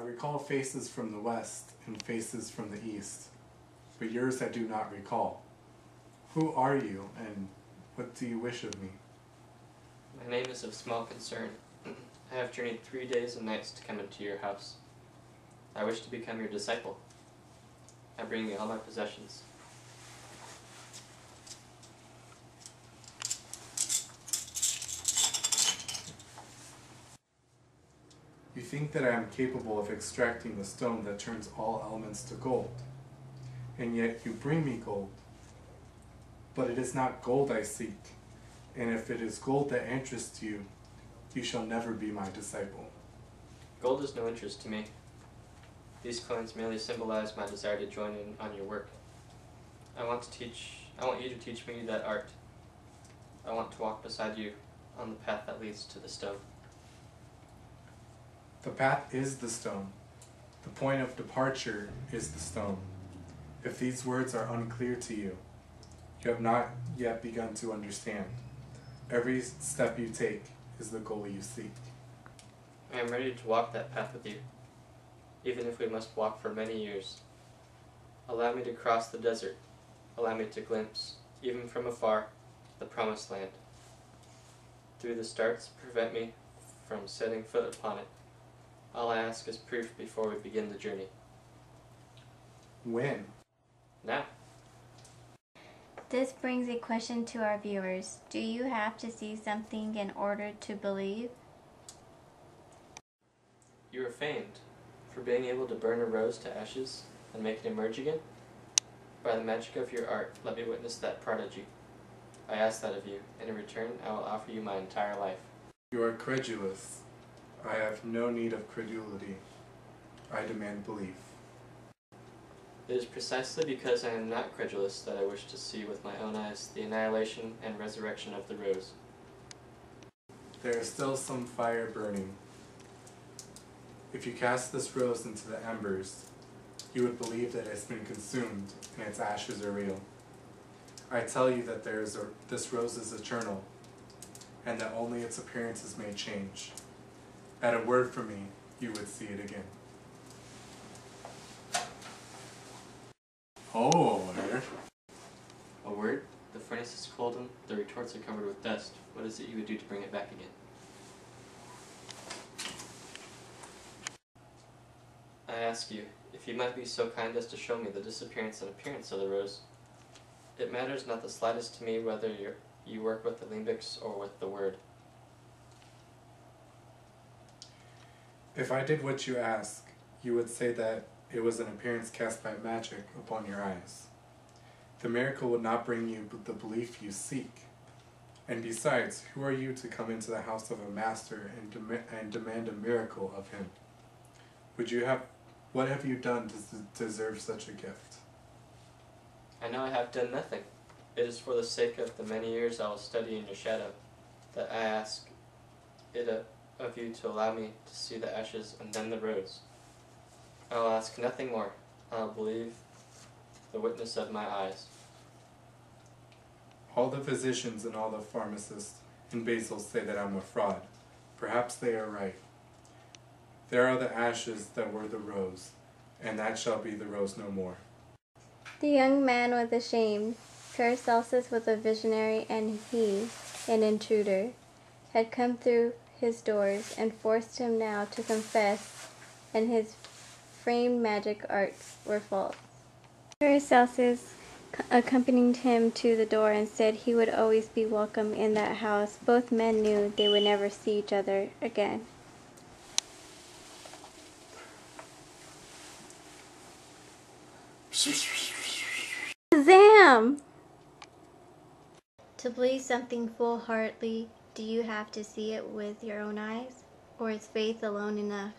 recall faces from the west and faces from the east, but yours I do not recall. Who are you, and what do you wish of me? My name is of small concern. I have journeyed 3 days and nights to come into your house. I wish to become your disciple. I bring you all my possessions. You think that I am capable of extracting the stone that turns all elements to gold, and yet you bring me gold. But it is not gold I seek, and if it is gold that interests you, you shall never be my disciple. Gold is no interest to me. These coins merely symbolize my desire to join in on your work. I want you to teach me that art. I want to walk beside you on the path that leads to the stone. The path is the stone. The point of departure is the stone. If these words are unclear to you, you have not yet begun to understand. Every step you take is the goal you seek. I am ready to walk that path with you, even if we must walk for many years. Allow me to cross the desert. Allow me to glimpse, even from afar, the promised land. Through the starts, prevent me from setting foot upon it. All I ask is proof before we begin the journey. When? Now. This brings a question to our viewers. Do you have to see something in order to believe? You are famed for being able to burn a rose to ashes and make it emerge again. By the magic of your art, let me witness that prodigy. I ask that of you, and in return I will offer you my entire life. You are credulous. I have no need of credulity. I demand belief. It is precisely because I am not credulous that I wish to see with my own eyes the annihilation and resurrection of the rose. There is still some fire burning. If you cast this rose into the embers, you would believe that it has been consumed and its ashes are real. I tell you that this rose is eternal, and that only its appearances may change. At a word from me, you would see it again. Oh, A word? The furnace is cold and the retorts are covered with dust. What is it you would do to bring it back again? I ask you, if you might be so kind as to show me the disappearance and appearance of the rose. It matters not the slightest to me whether you work with the limbics or with the word. If I did what you ask, you would say that it was an appearance cast by magic upon your eyes. The miracle would not bring you the belief you seek. And besides, who are you to come into the house of a master and demand a miracle of him? What have you done to deserve such a gift? I know I have done nothing. It is for the sake of the many years I will study in your shadow that I ask it of you to allow me to see the ashes and then the rose. I will ask nothing more. I will believe the witness of my eyes. All the physicians and all the pharmacists in Basel say that I'm a fraud. Perhaps they are right. There are the ashes that were the rose, and that shall be the rose no more. The young man was ashamed. Paracelsus was a visionary, and he, an intruder, had come through his doors and forced him now to confess, and his framed magic arts were false. Paracelsus accompanied him to the door and said he would always be welcome in that house. Both men knew they would never see each other again. Shazam! To believe something full-heartedly, do you have to see it with your own eyes? Or is faith alone enough?